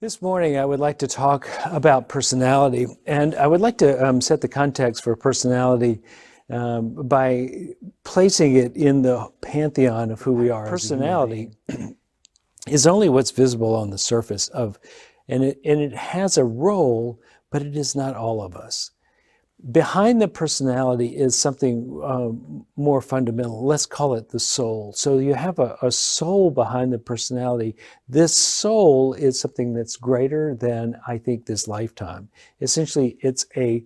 This morning, I would like to talk about personality, and I would like to set the context for personality by placing it in the pantheon of who we are. Personality is only what's visible on the surface of, and it has a role, but it is not all of us. Behind the personality is something more fundamental. Let's call it the soul. So you have a soul behind the personality. This soul is something that's greater than, I think, this lifetime. Essentially, it's a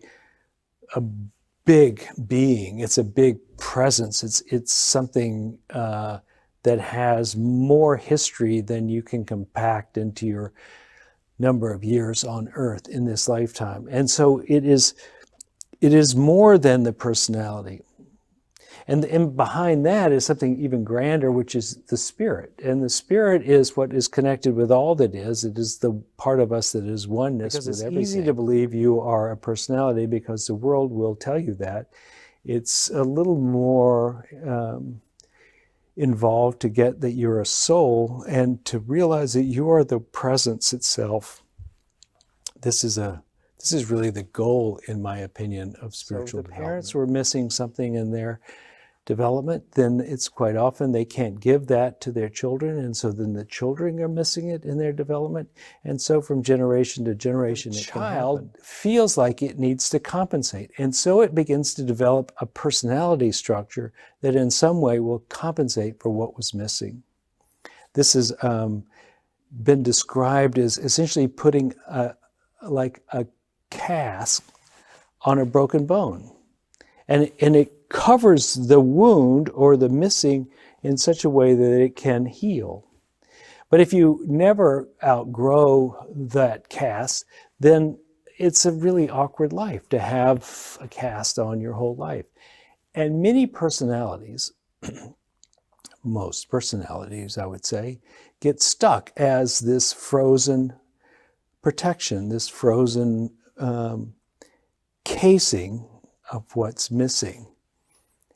big being. It's a big presence. It's something that has more history than you can compact into your number of years on Earth in this lifetime. And so it is more than the personality. And behind that is something even grander, which is the spirit. And the spirit is what is connected with all that is. It is the part of us that is oneness with everything. It's easy to believe you are a personality because the world will tell you that. It's a little more involved to get that you're a soul and to realize that you are the presence itself. This is really the goal, in my opinion, of spiritual development. If the parents were missing something in their development, then it's quite often they can't give that to their children, and so then the children are missing it in their development. And so from generation to generation, the child feels like it needs to compensate. And so it begins to develop a personality structure that in some way will compensate for what was missing. This has been described as essentially putting like a cast on a broken bone, and it covers the wound or the missing in such a way that it can heal. But if you never outgrow that cast, then it's a really awkward life to have a cast on your whole life. And many personalities, most personalities I would say, get stuck as this frozen protection, this frozen casing of what's missing.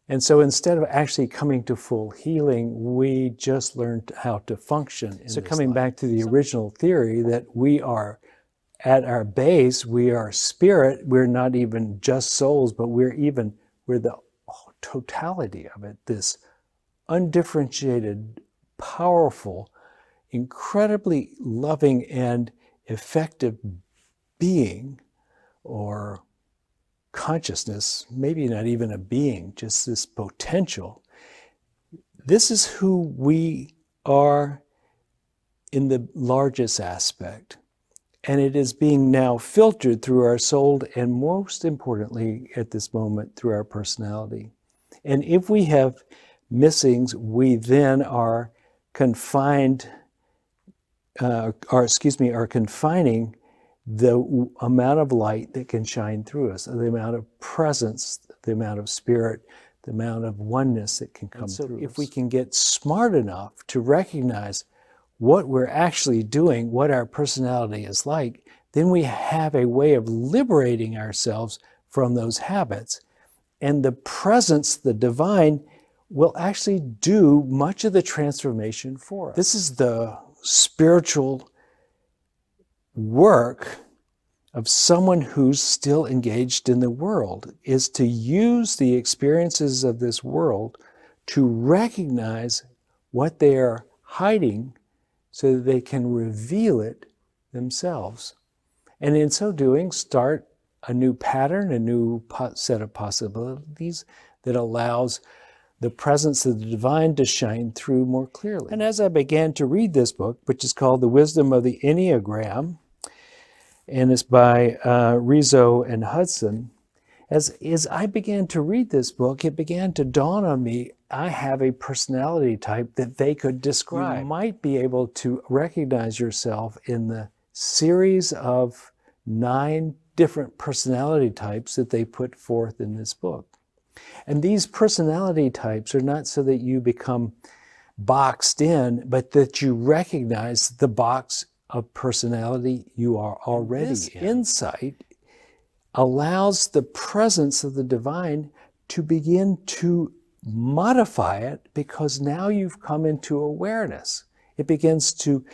And so instead of actually coming to full healing, we just learned how to function. So coming back to the original theory that we are, at our base, we are spirit, we're not even just souls, but we're the totality of it, this undifferentiated, powerful, incredibly loving and effective being, or consciousness, maybe not even a being, just this potential. This is who we are in the largest aspect. And it is being now filtered through our soul, and most importantly at this moment through our personality. And if we have missings, we then are confined, are confining the amount of light that can shine through us, the amount of presence, the amount of spirit, the amount of oneness that can come through us. If we can get smart enough to recognize what we're actually doing, what our personality is like, then we have a way of liberating ourselves from those habits. And the presence, the divine, will actually do much of the transformation for us. This is the spiritual work of someone who's still engaged in the world, is to use the experiences of this world to recognize what they are hiding so that they can reveal it themselves. And in so doing, start a new pattern, a new set of possibilities that allows the presence of the divine to shine through more clearly. And as I began to read this book, which is called The Wisdom of the Enneagram, and it's by Rizzo and Hudson, as I began to read this book, it began to dawn on me, I have a personality type that they could describe. You might be able to recognize yourself in the series of 9 different personality types that they put forth in this book. And these personality types are not so that you become boxed in, but that you recognize the box of personality you are already in. This insight allows the presence of the divine to begin to modify it, because now you've come into awareness. It begins to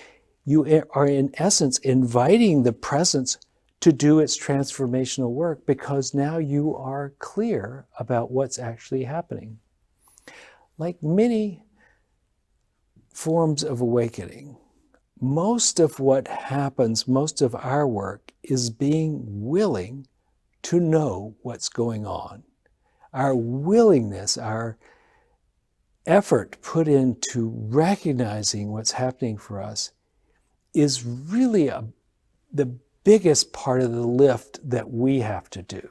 you are in essence inviting the presence to do its transformational work, because now you are clear about what's actually happening. Like many forms of awakening, most of what happens, most of our work is being willing to know what's going on. Our willingness, our effort put into recognizing what's happening for us is really the biggest part of the lift that we have to do.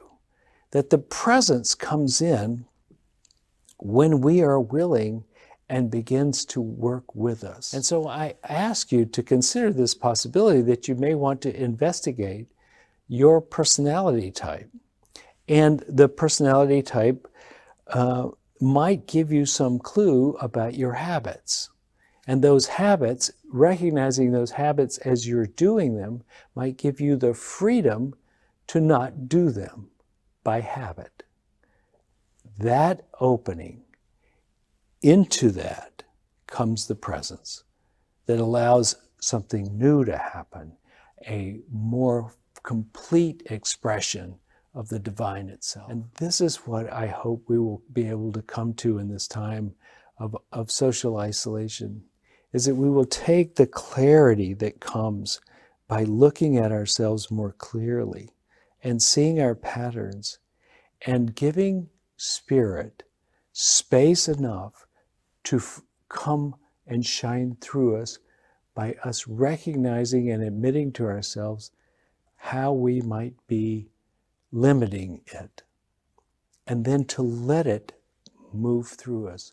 That the presence comes in when we are willing and begins to work with us. And so I ask you to consider this possibility that you may want to investigate your personality type. And the personality type might give you some clue about your habits. And those habits, recognizing those habits as you're doing them, might give you the freedom to not do them by habit. That opening, into that comes the presence that allows something new to happen, a more complete expression of the divine itself. And this is what I hope we will be able to come to in this time of social isolation, is that we will take the clarity that comes by looking at ourselves more clearly and seeing our patterns and giving Spirit space enough to come and shine through us by us recognizing and admitting to ourselves how we might be limiting it, and then to let it move through us.